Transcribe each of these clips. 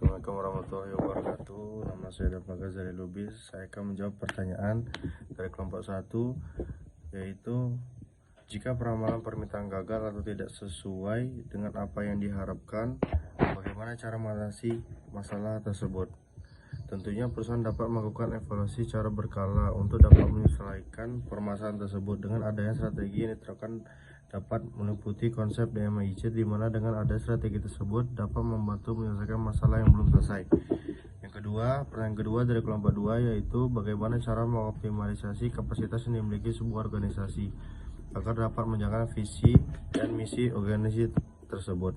Assalamualaikum warahmatullahi wabarakatuh. Nama saya Dafa Ghazali Lubis. Saya akan menjawab pertanyaan dari kelompok 1, yaitu jika peramalan permintaan gagal atau tidak sesuai dengan apa yang diharapkan, bagaimana cara mengatasi masalah tersebut? Tentunya perusahaan dapat melakukan evaluasi secara berkala untuk dapat menyelesaikan permasalahan tersebut. Dengan adanya strategi yang diterapkan dapat meliputi konsep DMIC, di mana dengan ada strategi tersebut dapat membantu menyelesaikan masalah yang belum selesai. Pertanyaan kedua dari kelompok 2, yaitu bagaimana cara mengoptimalisasi kapasitas yang dimiliki sebuah organisasi agar dapat menjalankan visi dan misi organisasi tersebut.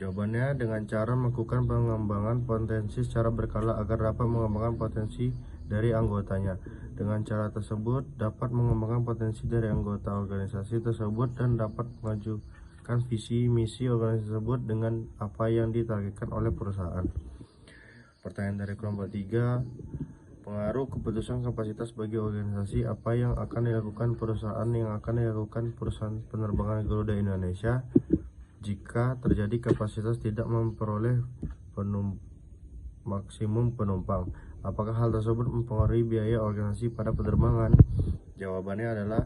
Jawabannya dengan cara melakukan pengembangan potensi secara berkala agar dapat mengembangkan potensi dari anggotanya. Dengan cara tersebut dapat mengembangkan potensi dari anggota organisasi tersebut dan dapat mengajukan visi misi organisasi tersebut dengan apa yang ditargetkan oleh perusahaan. Pertanyaan dari kelompok 3, pengaruh keputusan kapasitas bagi organisasi, apa yang akan dilakukan perusahaan penerbangan Garuda Indonesia jika terjadi kapasitas tidak memperoleh maksimum penumpang? Apakah hal tersebut mempengaruhi biaya organisasi pada penerbangan? Jawabannya adalah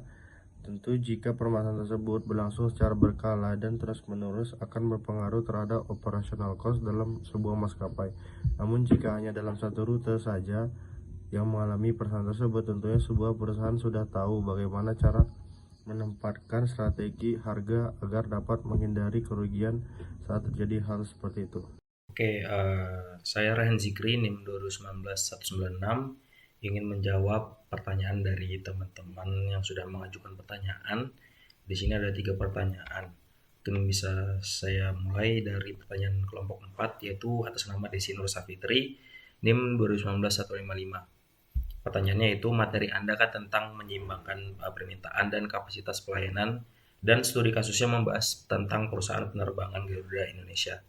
tentu jika permasalahan tersebut berlangsung secara berkala dan terus-menerus akan berpengaruh terhadap operational cost dalam sebuah maskapai. Namun jika hanya dalam satu rute saja yang mengalami permasalahan tersebut, tentunya sebuah perusahaan sudah tahu bagaimana cara menempatkan strategi harga agar dapat menghindari kerugian saat terjadi hal seperti itu. Oke, saya Rehan Zikri, NIM 2019-196, ingin menjawab pertanyaan dari teman-teman yang sudah mengajukan pertanyaan. Di sini ada 3 pertanyaan. Mungkin bisa saya mulai dari pertanyaan kelompok 4, yaitu atas nama Desi Nur Safitri, NIM 2019-155. Pertanyaannya itu, materi Anda kan tentang menyeimbangkan permintaan dan kapasitas pelayanan, dan studi kasusnya membahas tentang perusahaan penerbangan Garuda Indonesia.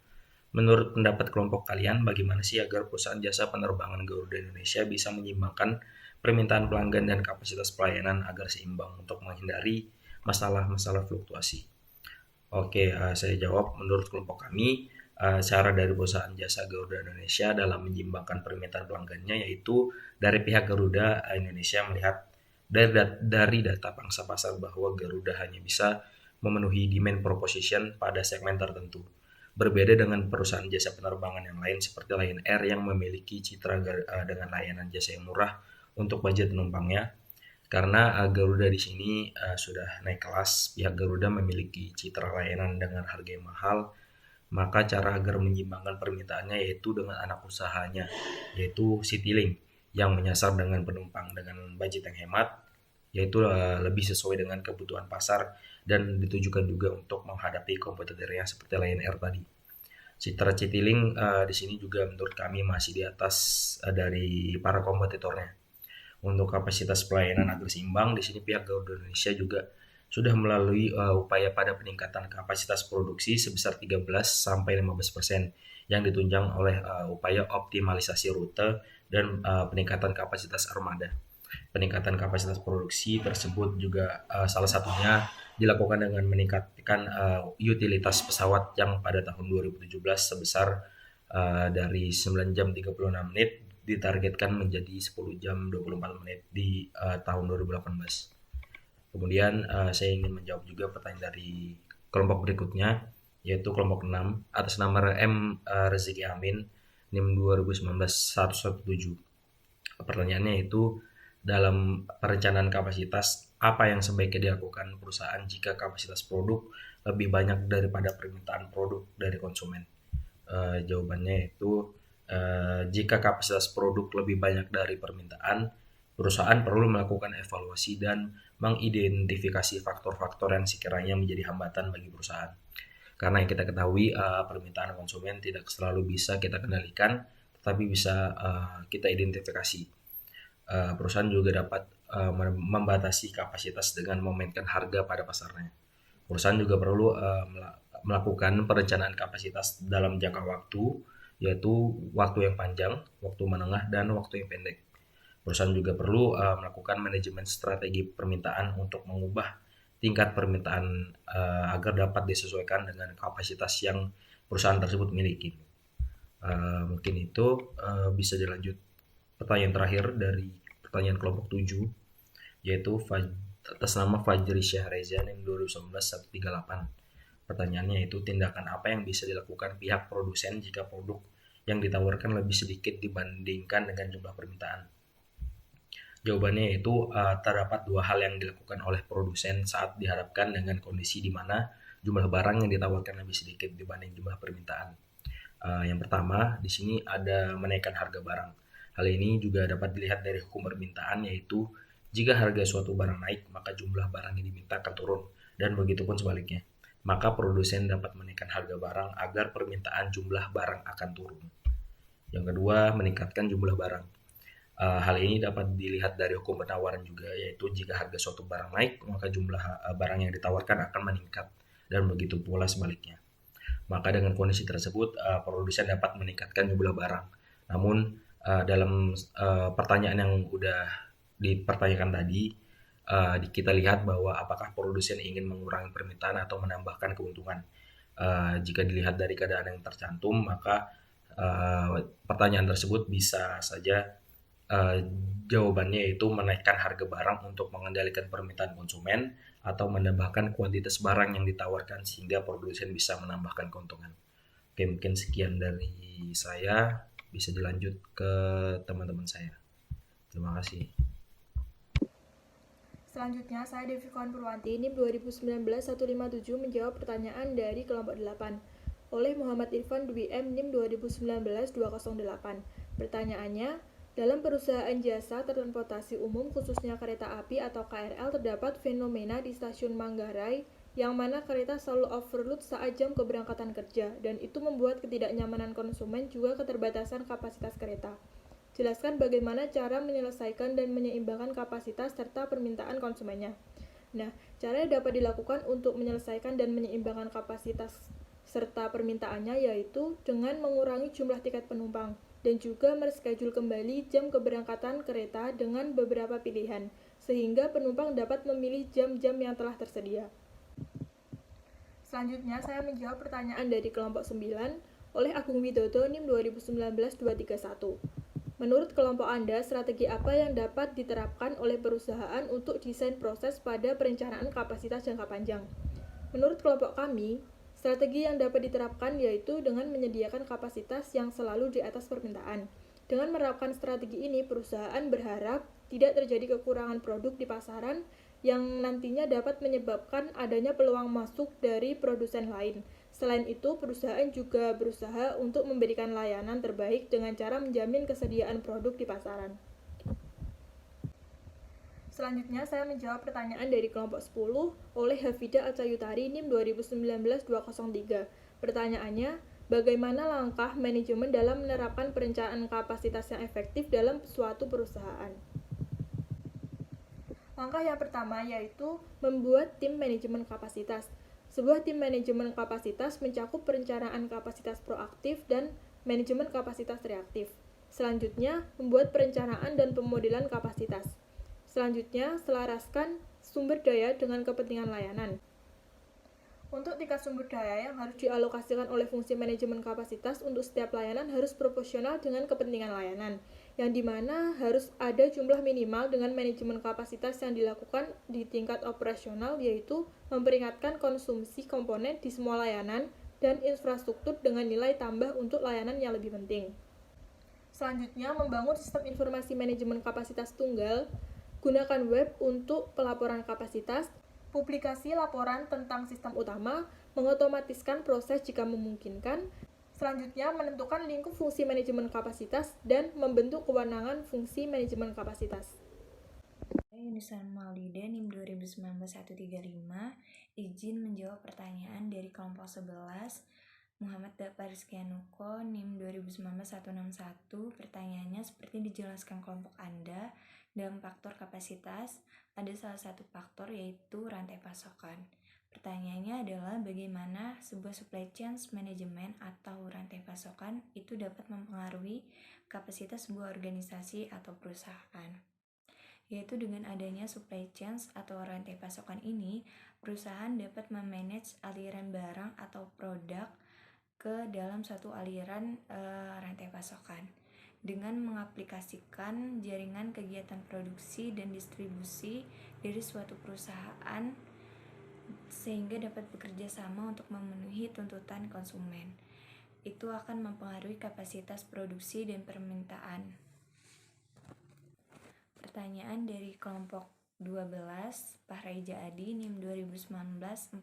Menurut pendapat kelompok kalian, bagaimana sih agar perusahaan jasa penerbangan Garuda Indonesia bisa menyeimbangkan permintaan pelanggan dan kapasitas pelayanan agar seimbang untuk menghindari masalah-masalah fluktuasi? Oke, saya jawab. Menurut kelompok kami, cara dari perusahaan jasa Garuda Indonesia dalam menyeimbangkan permintaan pelanggannya yaitu dari pihak Garuda Indonesia melihat dari data pangsa pasar bahwa Garuda hanya bisa memenuhi demand proposition pada segmen tertentu. Berbeda dengan perusahaan jasa penerbangan yang lain seperti Lion Air yang memiliki citra dengan layanan jasa yang murah untuk budget penumpangnya. Karena Garuda di sini sudah naik kelas, pihak Garuda memiliki citra layanan dengan harga yang mahal, maka cara agar menyeimbangkan permintaannya yaitu dengan anak usahanya, yaitu Citylink yang menyasar dengan penumpang dengan budget yang hemat, yaitu lebih sesuai dengan kebutuhan pasar dan ditujukan juga untuk menghadapi kompetitornya seperti Lion Air tadi. Citra Citylink di sini juga menurut kami masih di atas dari para kompetitornya. Untuk kapasitas pelayanan agar seimbang, di sini pihak Garuda Indonesia juga sudah melalui upaya pada peningkatan kapasitas produksi sebesar 13-15% yang ditunjang oleh upaya optimalisasi rute dan peningkatan kapasitas armada. Peningkatan kapasitas produksi tersebut juga salah satunya dilakukan dengan meningkatkan utilitas pesawat yang pada tahun 2017 sebesar dari 9 jam 36 menit ditargetkan menjadi 10 jam 24 menit di tahun 2018. Kemudian saya ingin menjawab juga pertanyaan dari kelompok berikutnya, yaitu kelompok 6 atas nama M. Rezeki Amin, NIM 2019-117. Pertanyaannya itu, dalam perencanaan kapasitas, apa yang sebaiknya dilakukan perusahaan jika kapasitas produk lebih banyak daripada permintaan produk dari konsumen? Jawabannya itu, jika kapasitas produk lebih banyak dari permintaan, perusahaan perlu melakukan evaluasi dan mengidentifikasi faktor-faktor yang sekiranya menjadi hambatan bagi perusahaan. Karena yang kita ketahui, permintaan konsumen tidak selalu bisa kita kendalikan, tetapi bisa kita identifikasi. Perusahaan juga dapat membatasi kapasitas dengan memainkan harga pada pasarnya. Perusahaan juga perlu melakukan perencanaan kapasitas dalam jangka waktu, yaitu waktu yang panjang, waktu menengah, dan waktu yang pendek. Perusahaan juga perlu melakukan manajemen strategi permintaan untuk mengubah tingkat permintaan agar dapat disesuaikan dengan kapasitas yang perusahaan tersebut miliki. Mungkin itu bisa dilanjut pertanyaan terakhir dari pertanyaan kelompok 7, yaitu atas nama Fajri Syahreza NIM 2019-138. Pertanyaannya yaitu tindakan apa yang bisa dilakukan pihak produsen jika produk yang ditawarkan lebih sedikit dibandingkan dengan jumlah permintaan. Jawabannya yaitu terdapat dua hal yang dilakukan oleh produsen saat dihadapkan dengan kondisi di mana jumlah barang yang ditawarkan lebih sedikit dibanding jumlah permintaan. Yang pertama, di sini ada menaikkan harga barang. Hal ini juga dapat dilihat dari hukum permintaan, yaitu jika harga suatu barang naik, maka jumlah barang yang diminta akan turun, dan begitu pun sebaliknya. Maka produsen dapat menaikkan harga barang agar permintaan jumlah barang akan turun. Yang kedua, meningkatkan jumlah barang. Hal ini dapat dilihat dari hukum penawaran juga, yaitu jika harga suatu barang naik, maka jumlah barang yang ditawarkan akan meningkat, dan begitu pula sebaliknya. Maka dengan kondisi tersebut, produsen dapat meningkatkan jumlah barang. Namun dalam pertanyaan yang udah dipertanyakan tadi, kita lihat bahwa apakah produsen ingin mengurangi permintaan atau menambahkan keuntungan. Jika dilihat dari keadaan yang tercantum, maka pertanyaan tersebut bisa saja jawabannya yaitu menaikkan harga barang untuk mengendalikan permintaan konsumen atau menambahkan kuantitas barang yang ditawarkan sehingga produsen bisa menambahkan keuntungan. Oke, mungkin sekian dari saya. Bisa dilanjut ke teman-teman saya. Terima kasih. Selanjutnya, saya Devi Kohan Purwanti, NIM 2019-157 menjawab pertanyaan dari kelompok 8 oleh Muhammad Irfan Dwi M, NIM 2019-208. Pertanyaannya, dalam perusahaan jasa transportasi umum khususnya kereta api atau KRL terdapat fenomena di stasiun Manggarai yang mana kereta selalu overload saat jam keberangkatan kerja dan itu membuat ketidaknyamanan konsumen juga keterbatasan kapasitas kereta. Jelaskan bagaimana cara menyelesaikan dan menyeimbangkan kapasitas serta permintaan konsumennya. Nah, cara yang dapat dilakukan untuk menyelesaikan dan menyeimbangkan kapasitas serta permintaannya yaitu dengan mengurangi jumlah tiket penumpang dan juga mereschedule kembali jam keberangkatan kereta dengan beberapa pilihan, sehingga penumpang dapat memilih jam-jam yang telah tersedia. Selanjutnya, saya menjawab pertanyaan dari kelompok 9 oleh Agung Widodo, NIM 2019-231. Menurut kelompok Anda, strategi apa yang dapat diterapkan oleh perusahaan untuk desain proses pada perencanaan kapasitas jangka panjang? Menurut kelompok kami, strategi yang dapat diterapkan yaitu dengan menyediakan kapasitas yang selalu di atas permintaan. Dengan menerapkan strategi ini, perusahaan berharap tidak terjadi kekurangan produk di pasaran yang nantinya dapat menyebabkan adanya peluang masuk dari produsen lain. Selain itu, perusahaan juga berusaha untuk memberikan layanan terbaik dengan cara menjamin kesediaan produk di pasaran. Selanjutnya, saya menjawab pertanyaan dari kelompok 10 oleh Hafida Acayutari, NIM 2019-203. Pertanyaannya, bagaimana langkah manajemen dalam menerapkan perencanaan kapasitas yang efektif dalam suatu perusahaan? Langkah yang pertama yaitu membuat tim manajemen kapasitas. Sebuah tim manajemen kapasitas mencakup perencanaan kapasitas proaktif dan manajemen kapasitas reaktif. Selanjutnya, membuat perencanaan dan pemodelan kapasitas. Selanjutnya, selaraskan sumber daya dengan kepentingan layanan. Untuk tingkat sumber daya yang harus dialokasikan oleh fungsi manajemen kapasitas untuk setiap layanan harus proporsional dengan kepentingan layanan, yang dimana harus ada jumlah minimal dengan manajemen kapasitas yang dilakukan di tingkat operasional, yaitu memperingatkan konsumsi komponen di semua layanan dan infrastruktur dengan nilai tambah untuk layanan yang lebih penting. Selanjutnya, membangun sistem informasi manajemen kapasitas tunggal. Gunakan web untuk pelaporan kapasitas, publikasi laporan tentang sistem utama, mengotomatiskan proses jika memungkinkan. Selanjutnya, menentukan lingkup fungsi manajemen kapasitas dan membentuk kewenangan fungsi manajemen kapasitas. Yunusan Maulida, NIM 2019-135, izin menjawab pertanyaan dari kelompok 11, Muhammad Dapar Rizkianuko, NIM 2019-161. Pertanyaannya seperti dijelaskan kelompok Anda, dalam faktor kapasitas, ada salah satu faktor yaitu rantai pasokan. Pertanyaannya adalah bagaimana sebuah supply chain management atau rantai pasokan itu dapat mempengaruhi kapasitas sebuah organisasi atau perusahaan. Yaitu dengan adanya supply chain atau rantai pasokan ini, perusahaan dapat memanage aliran barang atau produk ke ke dalam suatu aliran rantai pasokan dengan mengaplikasikan jaringan kegiatan produksi dan distribusi dari suatu perusahaan sehingga dapat bekerja sama untuk memenuhi tuntutan konsumen. Itu akan mempengaruhi kapasitas produksi dan permintaan. Pertanyaan dari kelompok 12, Pahraija Adi, NIM 2019-417.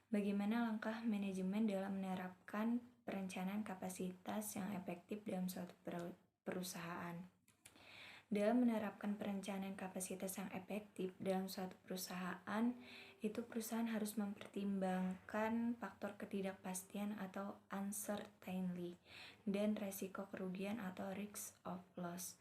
Bagaimana langkah manajemen dalam menerapkan perencanaan kapasitas yang efektif dalam suatu perusahaan? Dalam menerapkan perencanaan kapasitas yang efektif dalam suatu perusahaan, itu perusahaan harus mempertimbangkan faktor ketidakpastian atau uncertainty dan resiko kerugian atau risk of loss.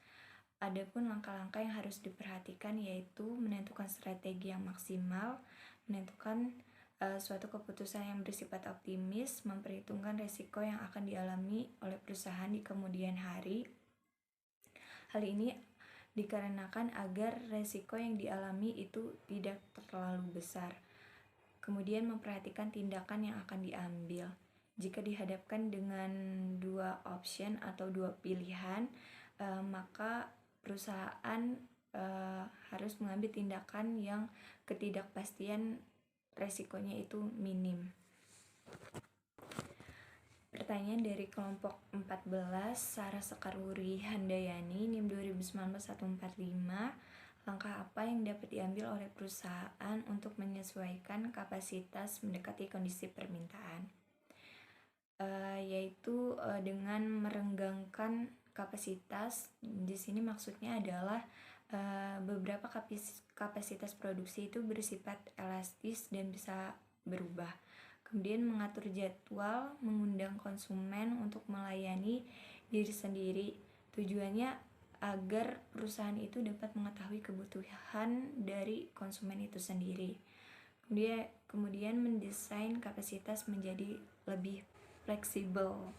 Adapun langkah-langkah yang harus diperhatikan yaitu menentukan strategi yang maksimal, menentukan suatu keputusan yang bersifat optimis, memperhitungkan resiko yang akan dialami oleh perusahaan di kemudian hari. Hal ini dikarenakan agar resiko yang dialami itu tidak terlalu besar. Kemudian memperhatikan tindakan yang akan diambil. Jika dihadapkan dengan dua option atau dua pilihan, maka perusahaan harus mengambil tindakan yang ketidakpastian resikonya itu minim. Pertanyaan dari kelompok 14, Sarah Sekarwuri Handayani, NIM 2019-145. Langkah apa yang dapat diambil oleh perusahaan untuk menyesuaikan kapasitas mendekati kondisi permintaan? Yaitu dengan merenggangkan kapasitas. Di sini maksudnya adalah beberapa kapasitas produksi itu bersifat elastis dan bisa berubah. Kemudian mengatur jadwal, mengundang konsumen untuk melayani diri sendiri. Tujuannya agar perusahaan itu dapat mengetahui kebutuhan dari konsumen itu sendiri. Kemudian mendesain kapasitas menjadi lebih fleksibel.